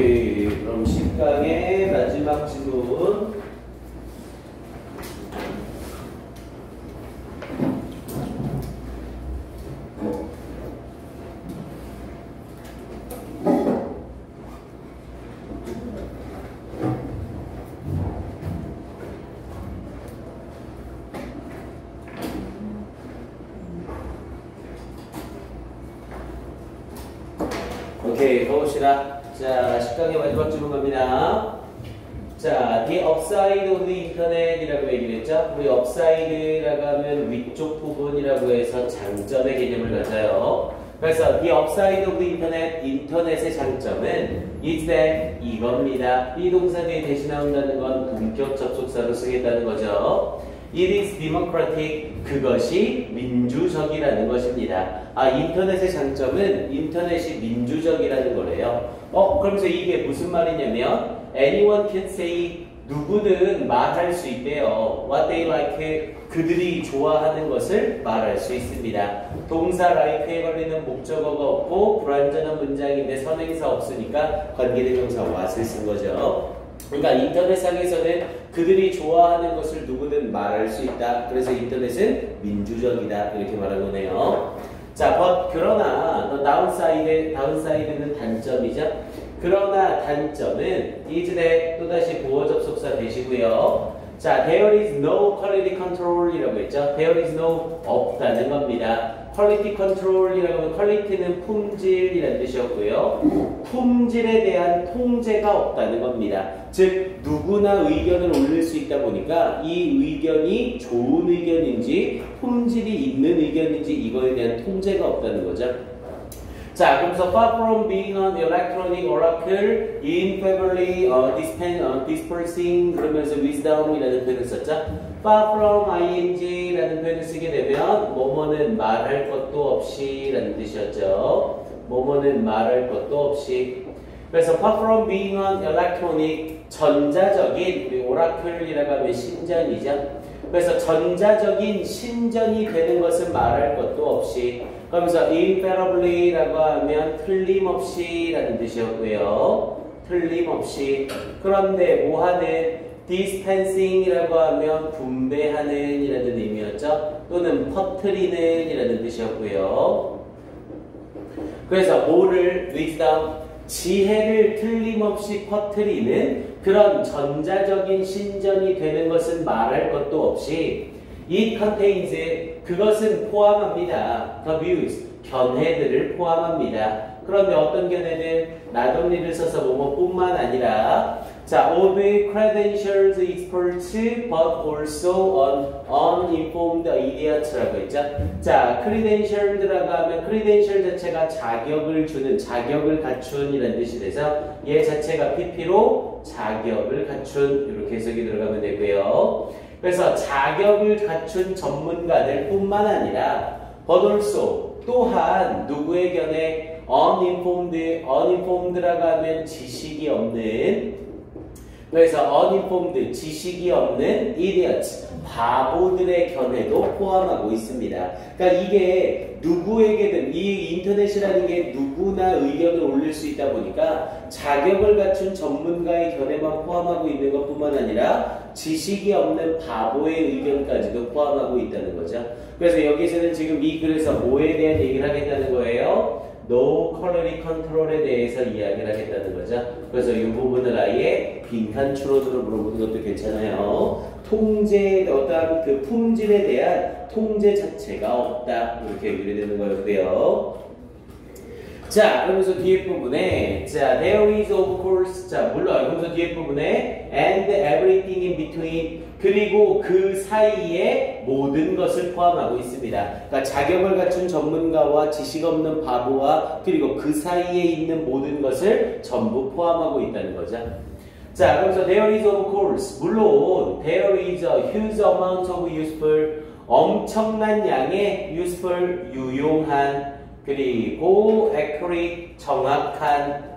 오케이. 그럼 10강의 마지막 질문. 오케이, 가봅시다. 자, 10강의 마지막 질문 갑니다. 자, the upside of the internet이라고 얘기를 했죠? 우리 upside라고 하면 위쪽 부분이라고 해서 장점의 개념을 가져요. 그래서 the upside of the internet, 인터넷의 장점은 is that 이겁니다. 이 동사 뒤에 대신 나온다는 건 본격 접속사로 쓰겠다는 거죠. It is democratic. 그것이 민주적이라는 것입니다. 아, 인터넷의 장점은 인터넷이 민주적이라는 거래요. 그러면서 이게 무슨 말이냐면 anyone can say 누구든 말할 수 있대요. What they like. 그들이 좋아하는 것을 말할 수 있습니다. 동사 like에 걸리는 목적어가 없고 불완전한 문장인데 선행사 없으니까 관계대명사 what을 쓴 거죠. 그러니까 인터넷상에서는 그들이 좋아하는 것을 누구든 말할 수 있다. 그래서 인터넷은 민주적이다. 이렇게 말한 거네요. 자, 그러나 다운사이드는 단점이죠. 그러나 단점은 is that 또다시 보어 접속사 되시고요. 자, there is no quality control이라고 했죠. there is no 없다는 겁니다. quality control이라고 하면 quality는 품질이라는 뜻이었고요. 품질에 대한 통제가 없다는 겁니다. 즉 누구나 의견을 올릴 수 있다 보니까 이 의견이 좋은 의견인지 품질이 있는 의견인지 이거에 대한 통제가 없다는 거죠. 자, 그래서 far from being an electronic oracle, infallibly dispersing 그러면서 wisdom이라는 표현을 썼죠. far from ing라는 표현을 쓰게 되면 뭐뭐는 말할 것도 없이 라는 뜻이었죠. 뭐뭐는 말할 것도 없이. 그래서 far from being an electronic 전자적인 우리 oracle이라고 하면 신전이죠. 그래서 전자적인 신전이 되는 것은 말할 것도 없이. 그러면서 infallibly라고 하면 틀림없이 라는 뜻이었고요. 틀림없이. 그런데 뭐하는 dispensing이라고 하면 분배하는 이라는 의미였죠. 또는 퍼뜨리는 이라는 뜻이었고요. 그래서 뭐를 wisdom 지혜를 틀림없이 퍼뜨리는 그런 전자적인 신전이 되는 것은 말할 것도 없이 it contains 그것은 포함합니다. the views 견해들을 포함합니다. 그런데 어떤 견해들? not only를 써서 뭐뭐뿐만 아니라 자, of credentialed experts but also uninformed idiots라고 했죠. 자, credentialed라고 하면 credential 자체가 자격을 주는, 자격을 갖춘이라는 뜻이 돼서 얘 자체가 PP로 자격을 갖춘 이렇게 해석이 들어가면 되고요. 그래서 자격을 갖춘 전문가들 뿐만 아니라 but also 또한 누구의 견해 uninformed라고 하면 지식이 없는 그래서 uninformed, 지식이 없는 idiots, 바보들의 견해도 포함하고 있습니다. 그러니까 이게 누구에게든 이 인터넷이라는 게 누구나 의견을 올릴 수 있다 보니까 자격을 갖춘 전문가의 견해만 포함하고 있는 것뿐만 아니라 지식이 없는 바보의 의견까지도 포함하고 있다는 거죠. 그래서 여기서는 지금 이 글에서 뭐에 대한 얘기를 하겠다는 거예요? No quality control에 대해서 이야기를 하겠다는 거죠. 그래서 이 부분을 아예 빈칸 추론으로 물어보는 것도 괜찮아요. 통제의 어떠한 그 품질에 대한 통제 자체가 없다. 이렇게 얘기를 되는 거였고요. 자, 그러면서 뒤에 부분에 자, there is of course 자, 물론 그러면서 뒤에 부분에 and everything in between 그리고 그 사이에 모든 것을 포함하고 있습니다. 그러니까 자격을 갖춘 전문가와 지식 없는 바보와 그리고 그 사이에 있는 모든 것을 전부 포함하고 있다는 거죠. 자, 그래서 there is of course 물론 there is a huge amount of useful 엄청난 양의 useful 유용한 그리고 accurate 정확한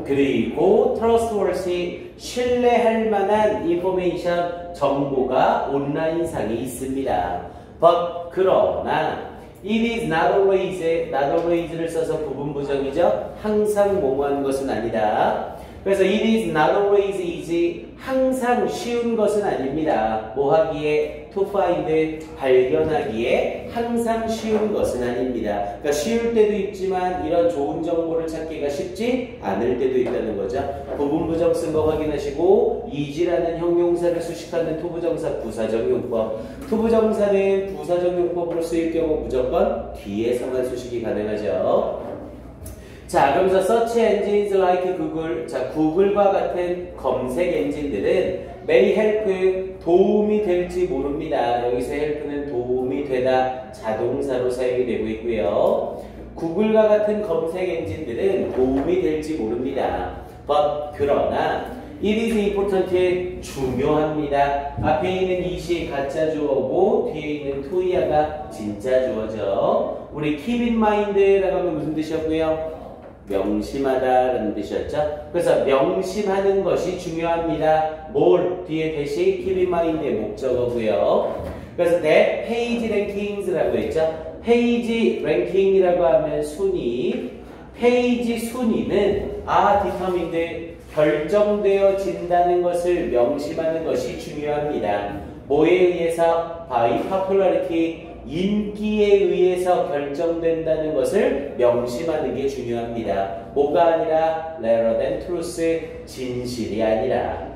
그리고 trustworthy 신뢰할 만한 information 정보가 온라인상에 있습니다. But 그러나 It is not always를 써서 부분부정이죠. 항상 뭐뭐하는 것은 아니다. 그래서 it is not always easy, 항상 쉬운 것은 아닙니다. 뭐 하기에? to find, 발견하기에 항상 쉬운 것은 아닙니다. 그러니까 쉬울 때도 있지만 이런 좋은 정보를 찾기가 쉽지 않을 때도 있다는 거죠. 부분부정 쓴 거 확인하시고 easy라는 형용사를 수식하는 투부정사 부사적 용법. 투부정사는 부사적 용법으로 쓰일 경우 무조건 뒤에서만 수식이 가능하죠. 자, 그러면서 search engines like Google, 자, 구글과 같은 검색 엔진들은 may help, 도움이 될지 모릅니다. 여기서 help는 도움이 되다, 자동사로 사용이 되고 있고요. 구글과 같은 검색 엔진들은 도움이 될지 모릅니다. But, 그러나 it is important, 중요합니다. 앞에 있는 it이 가짜 주어고 뒤에 있는 to야가 진짜 주어죠. 우리 keep in mind라고 하면 무슨 뜻이었고요? 명심하다라는 뜻이었죠. 그래서 명심하는 것이 중요합니다. 뭘 뒤에 대시 keep in mind의 목적어고요. 그래서 that page rankings라고 했죠. 페이지 랭킹이라고 하면 순위, 페이지 순위는 determined, 결정되어진다는 것을 명심하는 것이 중요합니다. 뭐에 의해서? by popularity, 인기에 의해서 결정된다는 것을 명심하는 게 중요합니다. 뭐가 아니라 rather than truth, 진실이 아니라.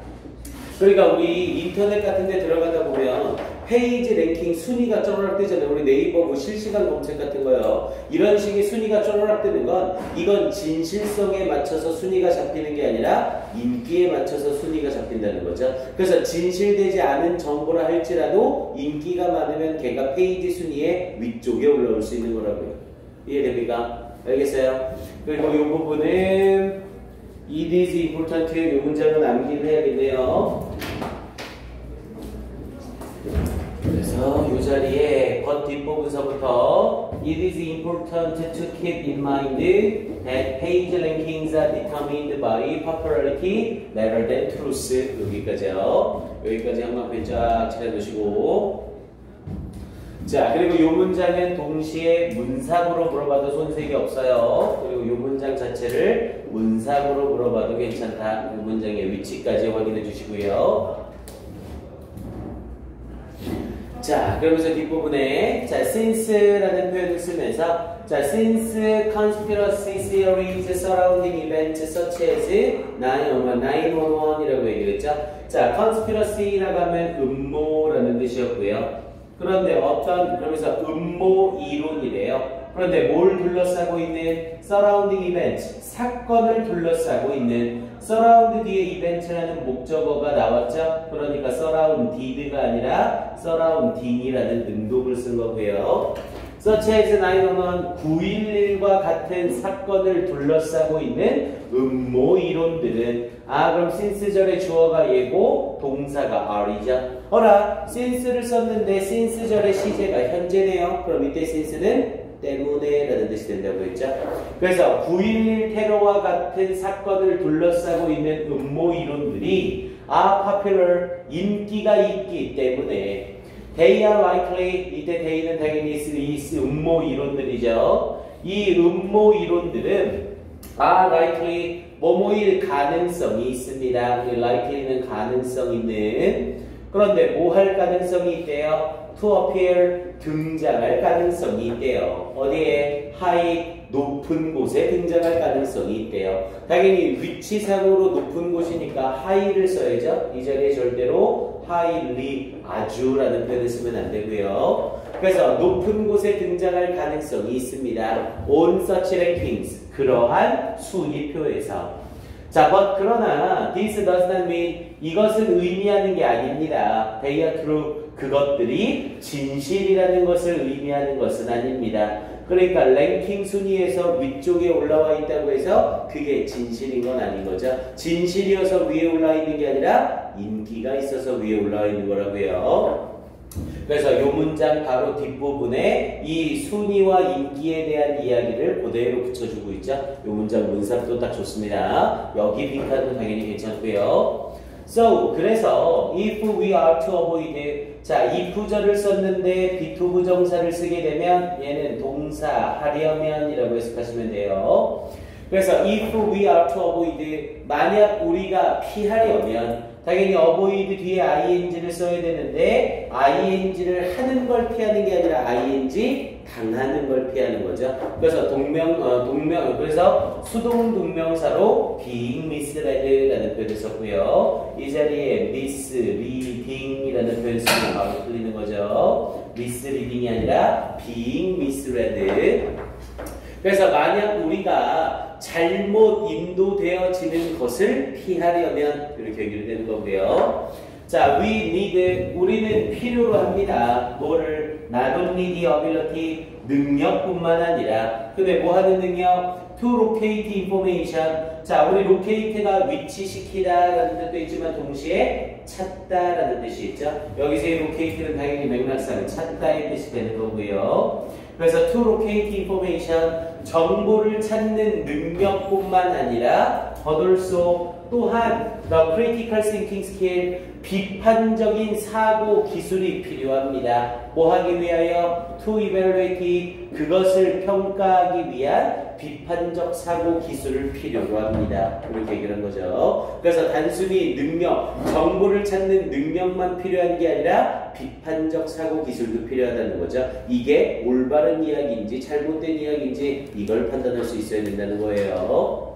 그러니까 우리 인터넷 같은 데 들어가다 보면 페이지 랭킹 순위가 쪼르륵 뜨잖아요. 우리 네이버 뭐 실시간 검색 같은 거요. 이런 식의 순위가 쪼르륵 뜨는 건 이건 진실성에 맞춰서 순위가 잡히는 게 아니라 인기에 맞춰서 순위가 잡힌다는 거죠. 그래서 진실되지 않은 정보라 할지라도 인기가 많으면 걔가 페이지 순위의 위쪽에 올라올 수 있는 거라고요. 이해됩니까? 알겠어요? 그리고 이 부분은 it is important, 이 문장은 암기를 해야겠네요. 그래서 이 자리에 but 뒷부분서부터 it is important to keep in mind that page rankings are determined by popularity rather than truth. 여기까지요. 여기까지 한번 쫙 칠해놓으시고, 자, 그리고 이 문장은 동시에 문사구로 물어봐도 손색이 없어요. 그리고 이 문장 자체를 문사구로 물어봐도 괜찮다. 이 문장의 위치까지 확인해 주시고요. 자, 그러면서 뒷부분에 자, since라는 표현을 쓰면서 자, since conspiracy theories surrounding events such as 911이라고 얘기했죠. 자, conspiracy라고 하면 음모라는 뜻이었고요. 그런데 그러면서 음모 이론이래요. 그런데 뭘 둘러싸고 있는? surrounding events, 사건을 둘러싸고 있는. surround 뒤에 이벤트라는 목적어가 나왔죠. 그러니까 surrounded가 아니라 surrounding이라는 능동을 쓴 거고요. such as 911, 911과 같은 사건을 둘러싸고 있는 음모 이론들은 그럼 since절의 주어가 얘고 동사가 are이죠. since를 썼는데 since절의 시제가 현재네요. 그럼 이때 since는 때문에 라는 뜻이 된다고 했죠. 그래서 9.11 테러와 같은 사건을 둘러싸고 있는 음모 이론들이 popular, 인기가 있기 때문에 they are likely, 이때 they는 당연히 이 음모 이론들이죠. 이 음모 이론들은 likely, 뭐뭐일 가능성이 있습니다. likely는 가능성 있는. 그런데 뭐 할 가능성이 있대요? to appear, 등장할 가능성이 있대요. 어디에? high, 높은 곳에 등장할 가능성이 있대요. 당연히 위치상으로 높은 곳이니까 high를 써야죠. 이 자리에 절대로 highly, 아주라는 표현을 쓰면 안 되고요. 그래서 높은 곳에 등장할 가능성이 있습니다. on such rankings, 그러한 순위표에서. 자, 그러나 this does not mean, 이것은 의미하는 게 아닙니다. They are true, 그것들이 진실이라는 것을 의미하는 것은 아닙니다. 그러니까 랭킹 순위에서 위쪽에 올라와 있다고 해서 그게 진실인 건 아닌 거죠. 진실이어서 위에 올라와 있는 게 아니라 인기가 있어서 위에 올라와 있는 거라고요. 그래서 이 문장 바로 뒷부분에 이 순위와 인기에 대한 이야기를 그대로 붙여주고 있죠. 이 문장 문사도 딱 좋습니다. 여기 빈칸도 당연히 괜찮고요. So, 그래서 if we are to avoid 자, if절을 썼는데 be 부정사를 쓰게 되면 얘는 동사 하려면이라고 해석하시면 돼요. 그래서 if we are to avoid 만약 우리가 피하려면 당연히 avoid 뒤에 ing를 써야 되는데 ing를 하는 걸 피하는 게 아니라 ing 당하는 걸 피하는 거죠. 그래서 그래서 수동 동명사로 being misled라는 표현을 썼고요. 이 자리에 misleading이라는 표현을 쓰면 바로 틀리는 거죠. misleading이 아니라 being misled. 그래서 만약 우리가 잘못 인도되어지는 것을 피하려면 이렇게 얘기를 되는 거고요. 자, we need 우리는 필요로 합니다. 뭐를? not only the ability 능력뿐만 아니라 근데 뭐 하는 능력? to locate information. 자, 우리 locate가 위치시키다라는 뜻도 있지만 동시에 찾다라는 뜻이 있죠. 여기서의 locate는 당연히 맥락상 찾다의 뜻이 되는 거고요. 그래서 to locate information 정보를 찾는 능력뿐만 아니라 also 또한 the critical thinking skill 비판적인 사고 기술이 필요합니다. 뭐 하기 위하여? to evaluate 그것을 평가하기 위한 비판적 사고 기술을 필요로 합니다. 이렇게 얘기를 한 거죠. 그래서 단순히 능력, 정보를 찾는 능력만 필요한 게 아니라 비판적 사고 기술도 필요하다는 거죠. 이게 올바른 이야기인지 잘못된 이야기인지 이걸 판단할 수 있어야 된다는 거예요.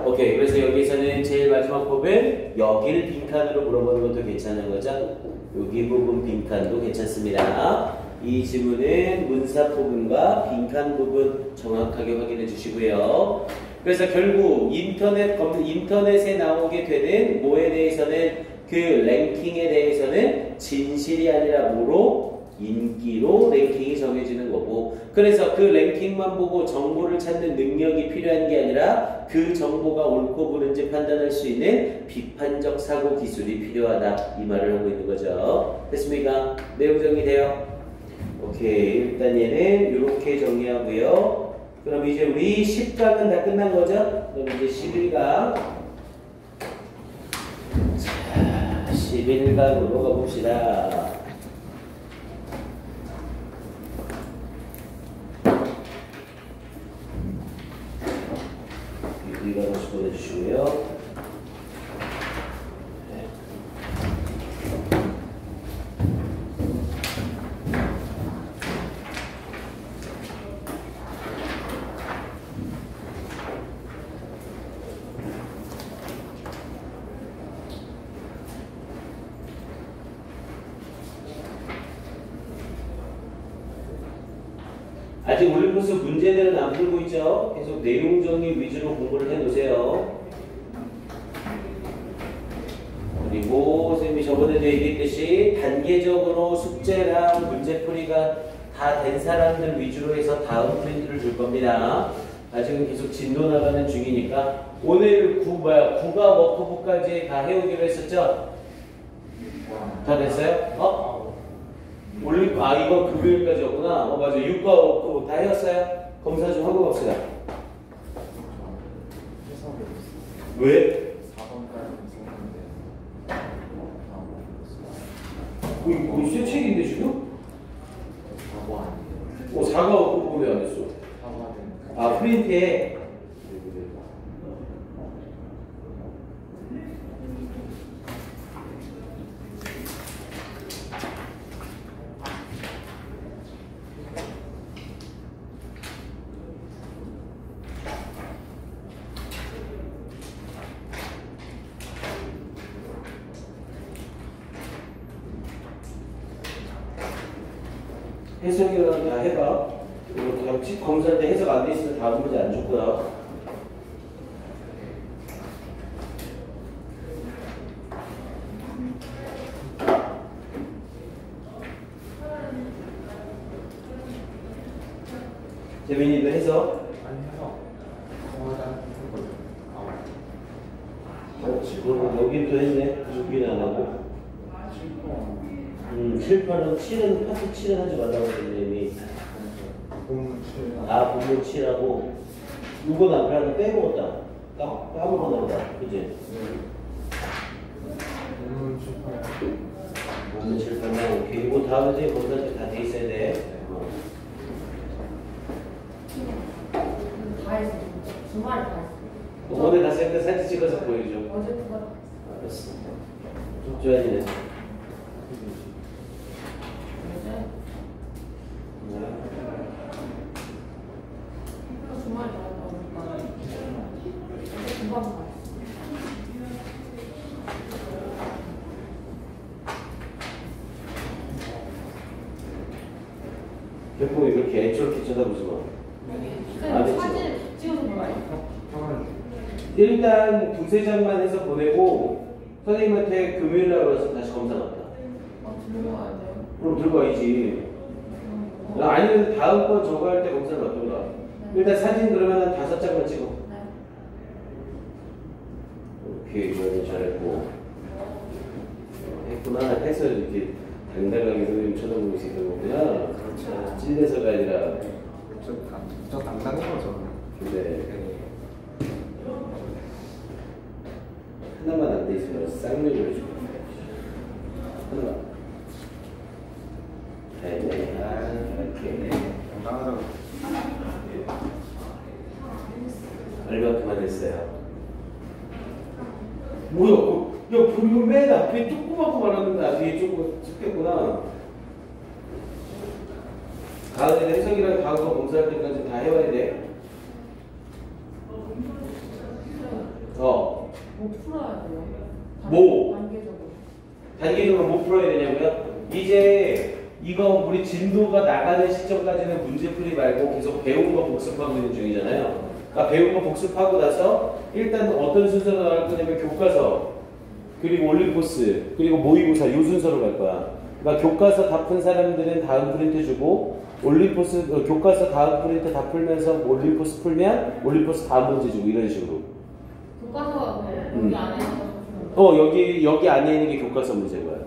오케이. 그래서 여기서는 제일 마지막 법은 여기를 빈칸으로 물어보는 것도 괜찮은 거죠. 여기 부분 빈칸도 괜찮습니다. 이 지문은 문사 부분과 빈칸 부분 정확하게 확인해 주시고요. 그래서 결국 인터넷에 나오게 되는 뭐에 대해서는 그 랭킹에 대해서는 진실이 아니라 뭐로? 인기로 랭킹이 정해지는 거고 그래서 그 랭킹만 보고 정보를 찾는 능력이 필요한 게 아니라 그 정보가 옳고 그른지 판단할 수 있는 비판적 사고 기술이 필요하다 이 말을 하고 있는 거죠. 됐습니까? 내용 정리돼요? 오케이. 일단 얘는 이렇게 정리하고요. 그럼 이제 우리 10강은 다 끝난 거죠? 그럼 이제 11강 자 11강으로 가봅시다. 우리가 다시 보내주시고요. 아직 올림포스 문제들은 안 풀고 있죠? 계속 내용 정리 위주로 공부를 해놓으세요. 그리고 선생님이 저번에도 얘기했듯이 단계적으로 숙제랑 문제풀이가 다 된 사람들 위주로 해서 다음 프린트를 줄 겁니다. 아직은 계속 진도 나가는 중이니까 오늘 국어 워크북까지 다 해오기로 했었죠? 다 됐어요? 이거 금요일까지였구나. 맞아. 육과 워크북 다 해왔어요? 검사 좀 하고 갑시다. 왜? 4번까지 이거 새 책인데 지금? 4과 워크북 왜 안 했어? 프린트에 해석이랑 다 해봐. 이거 검사할 때 해석 안 돼 있으면 다음 문제 안 줄 거야. 재민이도 해석? 아니 해석. 여긴 또 했네. 여기는 안 하고. 7번은 7은 파트 7은 하지 말라고 했는데 본문 7. 본문 7하고 이건 앞에 하나 빼먹었다. 까먹었나 보다. 그치? 5분 7분만 오케이. 이거 다음에 검사할 다 돼 있어야 돼. 다 했어. 주말에 다 했어. 오늘 갔을 때 사진 찍어서 보여줘. 어제 그거 알았어. 좋아지네. 어제 주말에 다 했다 보니까 어제 금방 다 했어. 결국 이렇게 애초롭게 쳐다보지 마. 선생님 사진 찍어서 봐요. 일단 두세 장만 해서 보내고 선생님한테 금요일날 와서 다시 검사 받자. 들고 와야 돼요? 그럼 들고 와야지. 아니면 다음번 저거 할 때 검사를 받던가. 일단 사진 그러면 한 5장만 찍어. 네. 오케이, 이거는 잘했고. 했구나. 해서 이렇게 당당하게 선생님 쳐다보고 있었던 거구나. 그렇죠. 찔려서가 아니라. 저 당당한 거죠. 근데 하나만 안 돼 있으면 쌍욕을 해줄게. 하나만. 네, 이렇게. 당당하다고. 얼마큼만 했어요? 뭐야? 야, 보면 맨 앞에 조그맣고 말하는데 앞에 조금 섞였구나. 가은이는 해석이랑 과거 검사할 때까지 다 해와야 돼. 뭐 풀어야 돼요? 뭐? 단계적으로. 단계적으로 못 풀어야 되냐고요? 이제 이거 우리 진도가 나가는 시점까지는 문제풀이 말고 계속 배운 거 복습하고 있는 중이잖아요. 그러니까 배운 거 복습하고 나서 일단 어떤 순서로 나갈 거냐면 교과서, 그리고 올림포스, 그리고 모의고사 이 순서로 갈 거야. 그러니까 교과서 다 푼 사람들은 다음 프린트 주고 올림포스 교과서 다음 프린트 다 풀면서 올림포스 풀면 올림포스 다음 문제 주고 이런 식으로. 교과서 여기 안에 여기 안에 있는 게 교과서 문제인 거야.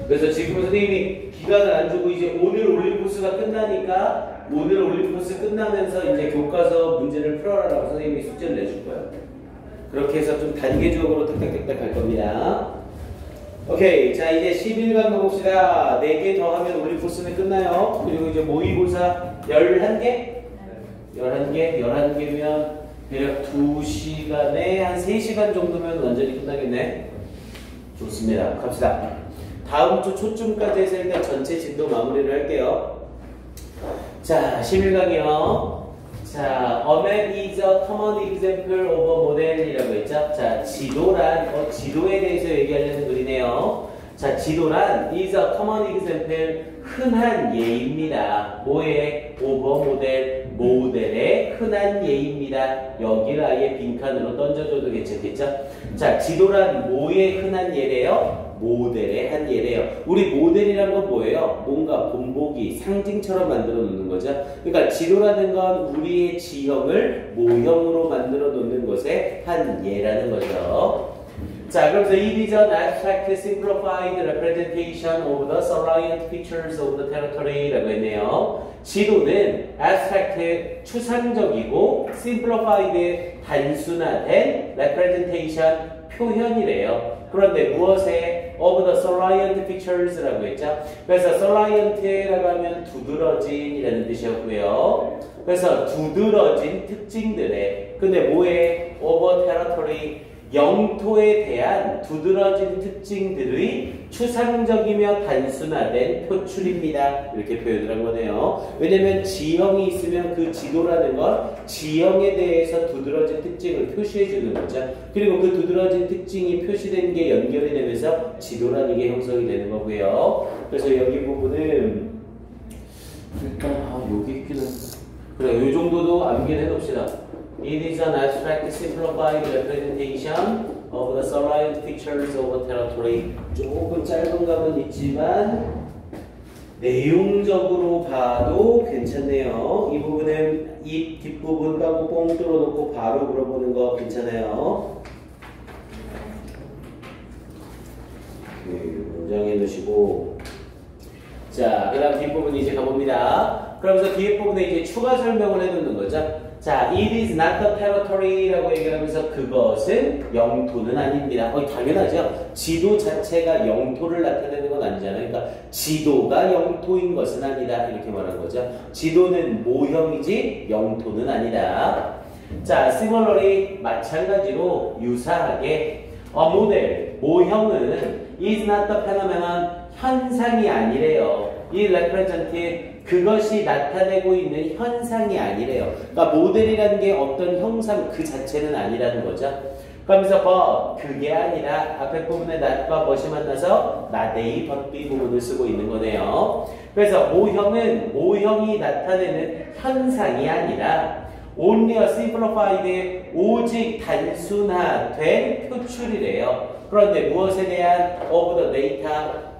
그래서 지금 선생님이 기간을 안 주고 이제 오늘 올림포스가 끝나니까 오늘 올림포스 끝나면서 이제 교과서 문제를 풀어라라고 선생님이 숙제를 내줄 거야. 그렇게 해서 좀 단계적으로 탁탁탁탁 갈 겁니다. 오케이. 자, 이제 11강 가봅시다. 4개 더 하면 올림포스는 끝나요. 그리고 이제 모의고사 11개? 11개면 대략 2시간에 한 3시간 정도면 완전히 끝나겠네. 좋습니다. 갑시다. 다음 주 초쯤까지 해서 일단 전체 진도 마무리를 할게요. 자, 11강이요. 자, a map is a common example of a model이라고 했죠. 자, 지도란, 지도에 대해서 얘기하려는 글이네요. 자, 지도란 is a common example, 흔한 예입니다. 뭐의? 오버 모델의 흔한 예입니다. 여기를 아예 빈칸으로 던져줘도 괜찮겠죠? 자, 지도란 뭐의 흔한 예래요? 모델의 한 예래요. 우리 모델이란 건 뭐예요? 뭔가 본보기, 상징처럼 만들어 놓는 거죠. 그러니까 지도라는 건 우리의 지형을 모형으로 만들어 놓는 것의 한 예라는 거죠. 자, 그래서 it is an abstract simplified representation of the salient features of the territory라고 했네요. 지도는 abstract 추상적이고 simplified 단순화된 representation 표현이래요. 그런데 무엇에? of the salient features라고 했죠. 그래서 salient라고 하면 두드러진이라는 뜻이었고요. 그래서 두드러진 특징들에, 근데 뭐에? of territory, 영토에 대한 두드러진 특징들의 추상적이며 단순화된 표출입니다. 이렇게 표현을 한 거네요. 왜냐면 지형이 있으면 그 지도라는 건 지형에 대해서 두드러진 특징을 표시해 주는 거죠. 그리고 그 두드러진 특징이 표시된 게 연결이 되면서 지도라는 게 형성이 되는 거고요. 그래서 여기 부분은 일단 여기 있긴 한데 그래, 이 정도도 암기를 해놓읍시다. It is an abstract simplified representation of the salient features of a territory. 조금 짧은 감은 있지만 내용적으로 봐도 괜찮네요. 이 부분은 이 뒷부분 까고 뽕 뚫어놓고 바로 물어보는 거 괜찮아요. 문장해 놓으시고, 자, 그 다음 뒷부분 이제 가봅니다. 그러면서 뒤에 부분에 이제 추가 설명을 해놓는 거죠. 자, it is not the territory라고 얘기하면서 그것은 영토는 아닙니다. 당연하죠. 지도 자체가 영토를 나타내는 건 아니잖아요. 그러니까 지도가 영토인 것은 아니다. 이렇게 말한 거죠. 지도는 모형이지 영토는 아니다. 자, similarly 마찬가지로 유사하게 모델, 모형은 is not the phenomenon 현상이 아니래요. 이 represented 그것이 나타내고 있는 현상이 아니래요. 그러니까 모델이라는 게 어떤 형상 그 자체는 아니라는 거죠. 그러면서 그게 아니라 앞에 부분에 not과 but이 만나서 not A, but B 부분을 쓰고 있는 거네요. 그래서 모형은 모형이 나타내는 현상이 아니라 only a simplified 오직 단순화된 표출이래요. 그런데 무엇에 대한 of the data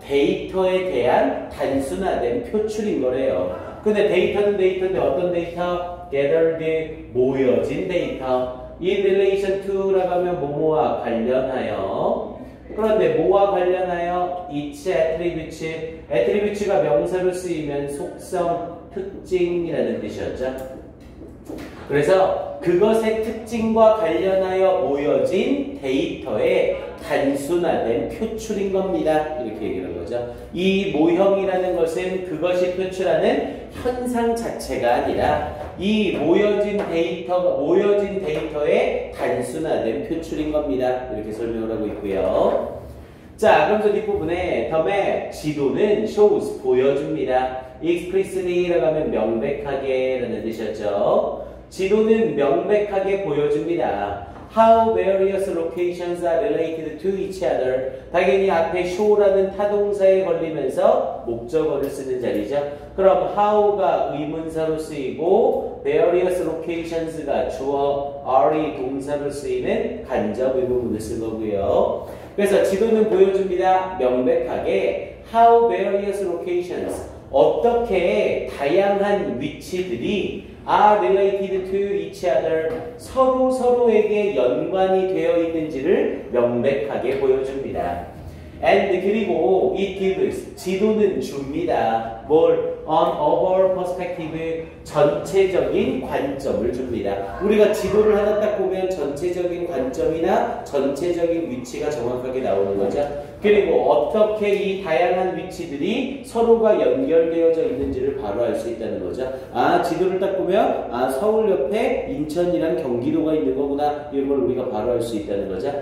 데이터에 대한 단순화된 표출인 거래요. 근데 데이터는 데이터인데 어떤 데이터? gathered 모여진 데이터. in relation to라고 하면 뭐뭐와 관련하여. 그런데 뭐와 관련하여? each attribute가 명사로 쓰이면 속성, 특징이라는 뜻이었죠. 그래서 그것의 특징과 관련하여 모여진 데이터의 단순화된 표출인 겁니다. 이렇게 얘기하는 거죠. 이 모형이라는 것은 그것이 표출하는 현상 자체가 아니라 이 모여진 데이터의 단순화된 표출인 겁니다. 이렇게 설명을 하고 있고요. 자, 그럼 뒷부분에 다음에 지도는 shows 보여줍니다. explicitly라고 하면 명백하게 라는 뜻이었죠. 지도는 명백하게 보여줍니다. How various locations are related to each other. 당연히 앞에 show라는 타동사에 걸리면서 목적어를 쓰는 자리죠. 그럼 how가 의문사로 쓰이고 various locations가 주어, are이 동사로 쓰이는 간접 의문문을 쓴 거고요. 그래서 지도는 보여줍니다. 명백하게 how various locations 어떻게 다양한 위치들이 are related to each other 서로에게 연관이 되어 있는지를 명백하게 보여줍니다. And 그리고 it gives 지도는 줍니다. 뭘? On overall perspective 전체적인 관점을 줍니다. 우리가 지도를 하나 딱 보면 전체적인 관점이나 전체적인 위치가 정확하게 나오는 거죠. 그리고 어떻게 이 다양한 위치들이 서로가 연결되어져 있는지를 바로 알 수 있다는 거죠. 아, 지도를 딱 보면 아, 서울 옆에 인천이랑 경기도가 있는 거구나. 이런 걸 우리가 바로 알 수 있다는 거죠.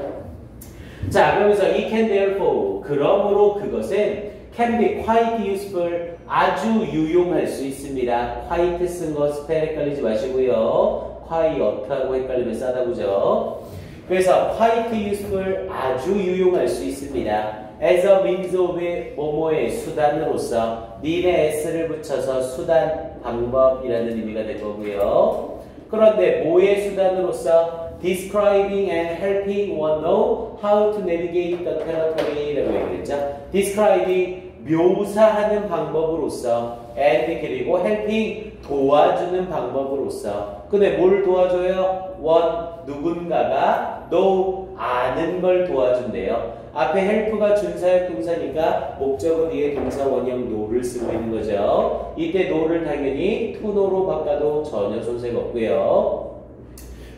자, 그러면서 it can therefore 그러므로 그것은 can be quite useful 아주 유용할 수 있습니다. quite 쓴 거 스펠 헷갈리지 마시고요. quiet하고 헷갈리면 싸다 그죠? 그래서 quite useful 아주 유용할 수 있습니다. as a means of 뭐뭐의 수단으로서 님의 s를 붙여서 수단, 방법이라는 의미가 될 거고요. 그런데 뭐의 수단으로서 describing and helping one know how to navigate the territory라고 얘기했죠. describing 묘사하는 방법으로서 and 그리고 helping 도와주는 방법으로서. 근데 뭘 도와줘요? one 누군가가 know 아는 걸 도와준대요. 앞에 help가 준사역 동사니까 목적어 뒤에 동사 원형 know를 쓰고 있는 거죠. 이때 know를 당연히 to know로 바꿔도 전혀 손색 없고요.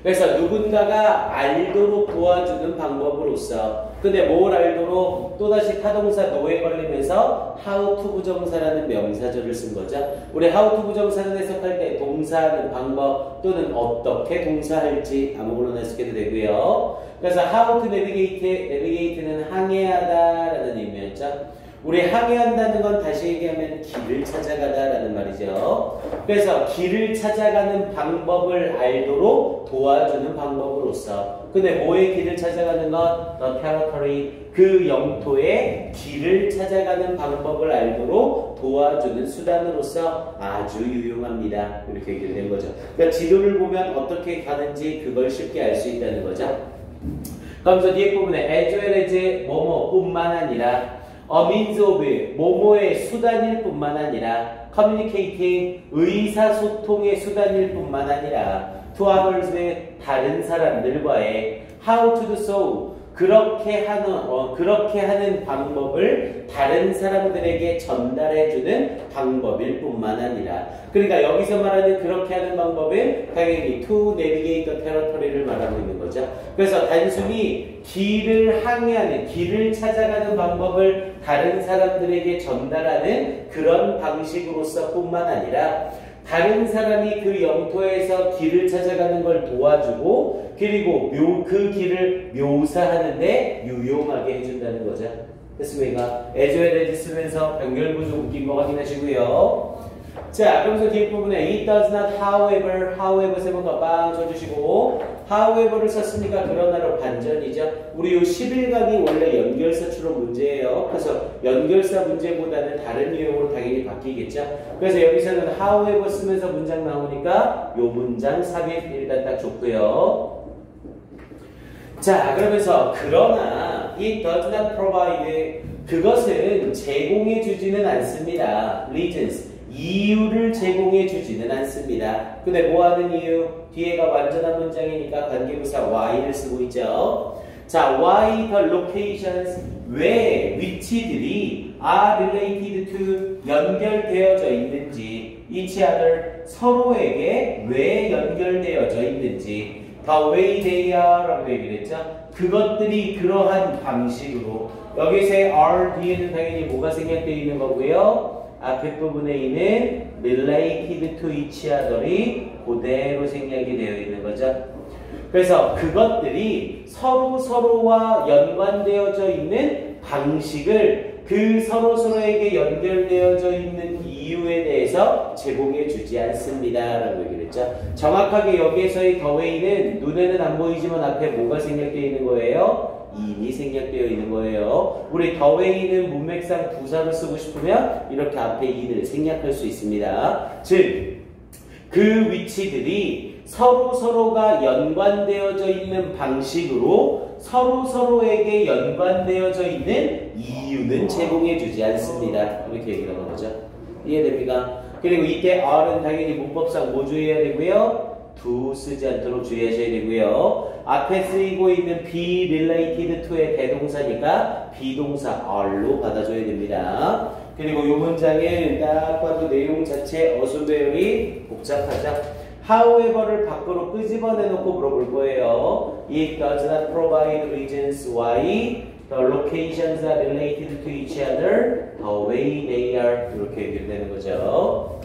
그래서 누군가가 알도록 도와주는 방법으로서. 근데 뭘 알도록? 또다시 타동사 no에 걸리면서 how to 부정사라는 명사절을 쓴 거죠. 우리 how to 부정사는 해석할 때 동사하는 방법 또는 어떻게 동사할지 아무거나 해석해도 되고요. 그래서 how to navigate는 항해하다라는 의미였죠. 우리 항해한다는 건 다시 얘기하면 길을 찾아가다라는 말이죠. 그래서 길을 찾아가는 방법을 알도록 도와주는 방법으로서. 근데 뭐의 길을 찾아가는 건? The territory, 그 영토의 길을 찾아가는 방법을 알도록 도와주는 수단으로서 아주 유용합니다. 이렇게 얘기를 된 거죠. 그러니까 지도를 보면 어떻게 가는지 그걸 쉽게 알 수 있다는 거죠. 그러면서 뒤에 부분에 as well as 뭐뭐뿐만 아니라 a means of 뭐뭐의 수단일 뿐만 아니라 communicating 의사소통의 수단일 뿐만 아니라 to others 다른 사람들과의 how to do so 그렇게 하는 방법을 다른 사람들에게 전달해주는 방법일 뿐만 아니라, 그러니까 여기서 말하는 그렇게 하는 방법은 당연히 to navigate the territory를 말하고 있는 거죠. 그래서 단순히 길을 항해하는, 길을 찾아가는 방법을 다른 사람들에게 전달하는 그런 방식으로서 뿐만 아니라, 다른 사람이 그 영토에서 길을 찾아가는 걸 도와주고, 그리고 그 길을 묘사하는데 유용하게 해준다는 거죠. 됐습니까? 에즈웰에즈 쓰면서 병렬구조 웃긴 거 확인하시고요. 자, 그러면서 뒤에 부분에 it does not however 세 번 더 빵 쳐주시고, however를 썼으니까 그러나로 반전이죠. 우리 요 11강이 원래 연결사 추론 문제예요. 그래서 연결사 문제보다는 다른 유형으로 당연히 바뀌겠죠. 그래서 여기서는 however 쓰면서 문장 나오니까 요 문장 삽입 일단 딱 좋고요. 자, 그러면서 그러나 it does not provide, 그것은 제공해 주지는 않습니다. reasons, 이유를 제공해 주지는 않습니다. 근데 뭐 하는 이유? 뒤에가 완전한 문장이니까 관계부사 why를 쓰고 있죠. 자, why the locations, 왜 위치들이 are related to, 연결되어져 있는지, each other, 서로에게 왜 연결되어져 있는지, the way they are 라고 얘기를 했죠. 그것들이 그러한 방식으로, 여기서의 are 뒤에는 당연히 뭐가 생략되어 있는 거고요. 앞에 부분에 있는 related to each other이 그대로 생략이 되어 있는 거죠. 그래서 그것들이 서로와 연관되어져 있는 방식을, 그 서로에게 연결되어져 있는 이유에 대해서 제공해 주지 않습니다 라고 얘기를 했죠. 정확하게 여기에서의 the way는 눈에는 안 보이지만 앞에 뭐가 생략되어 있는 거예요? 인이 생략되어 있는 거예요. 우리 the way는 문맥상 부사를 쓰고 싶으면 이렇게 앞에 인을 생략할 수 있습니다. 즉, 그 위치들이 서로가 연관되어져 있는 방식으로 서로에게 연관되어져 있는 이유는 제공해 주지 않습니다. 이렇게 얘기를 하는 거죠. 이해됩니까? 그리고 이때 R은 당연히 문법상 뭐 주의해야 되고요? to 쓰지 않도록 주의하셔야 되고요. 앞에 쓰이고 있는 be related to의 대동사니까 비동사 R로 받아줘야 됩니다. 그리고 이 문장은 딱 봐도 내용 자체 어순배열이 복잡하죠. however를 밖으로 끄집어내놓고 물어볼 거예요. It does not provide reasons why the locations are related to each other, the way they are. 이렇게 얘기되는 거죠.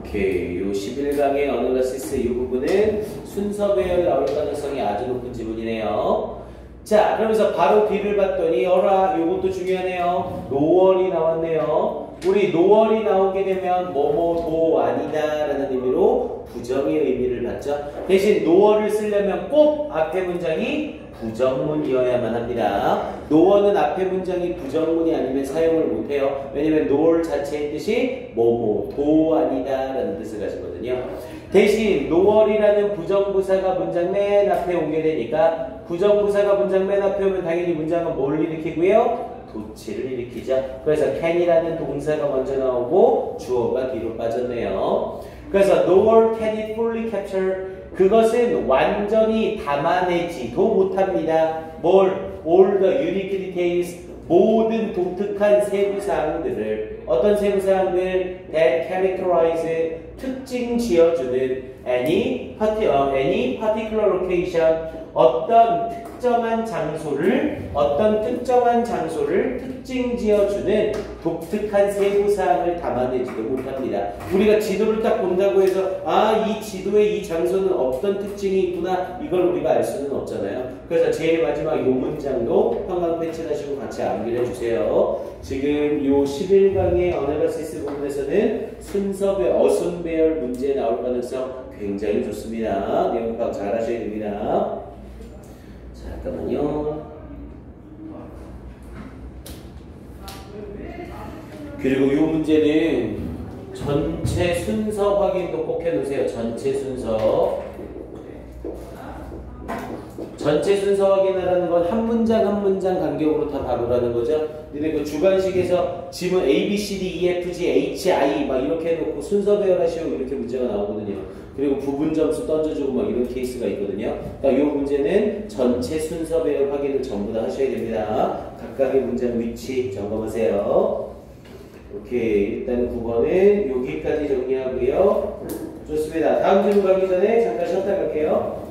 오케이. 요 11강의 어널리시스 이 부분은 순서 배열 나올 가능성이 아주 높은 지문이네요. 자, 그러면서 바로 뒤를 봤더니 어라, 요것도 중요하네요. 노월이 나왔네요. 우리 노월이 나오게 되면 뭐뭐도 아니다 라는 의미로 부정의 의미를 갖죠. 대신 노월을 쓰려면 꼭 앞에 문장이 부정문이어야만 합니다. 노어는 앞에 문장이 부정문이 아니면 사용을 못해요. 왜냐면 노어 자체의 뜻이 뭐뭐도 아니다 라는 뜻을 가지거든요. 대신 노얼이라는 부정부사가 문장 맨 앞에 오게 되니까, 부정부사가 문장 맨 앞에 오면 당연히 문장은 뭘 일으키고요? 도치를 일으키죠. 그래서 can이라는 동사가 먼저 나오고 주어가 뒤로 빠졌네요. 그래서 nor can it fully capture, 그것은 완전히 담아내지도 못합니다. 뭘? all the unique details, 모든 독특한 세부사항들을, 어떤 세부사항들? that characterize, 특징 지어주는 any particular location, 어떤 특정한 장소를 특징 지어주는 독특한 세부사항을 담아내지도 못합니다. 우리가 지도를 딱 본다고 해서 이 지도에 이 장소는 어떤 특징이 있구나, 이걸 우리가 알 수는 없잖아요. 그래서 제일 마지막 요 문장도 형광 패치하시고 같이 암기를 해주세요. 지금 요 11강의 어널리시스 부분에서는 순서배 어순배열 문제 나올 가능성 굉장히 좋습니다. 내용 파악 잘 하셔야 됩니다. 잠깐만요. 그리고 이 문제는 전체 순서 확인도 꼭 해놓으세요. 전체 순서. 전체 순서 확인하라는 건 한 문장 한 문장 간격으로 다 다루라는 거죠. 근데 그 주관식에서 지문 A, B, C, D, E, F, G, H, I 막 이렇게 해놓고 순서 배열하시오 이렇게 문제가 나오거든요. 그리고 부분 점수 던져주고 막 이런 케이스가 있거든요. 그러니까 이 문제는 전체 순서 배열 확인을 전부 다 하셔야 됩니다. 각각의 문장 위치 점검하세요. 오케이. 일단 9번은 여기까지 정리하고요. 좋습니다. 다음 질문 가기 전에 잠깐 쉬었다 갈게요.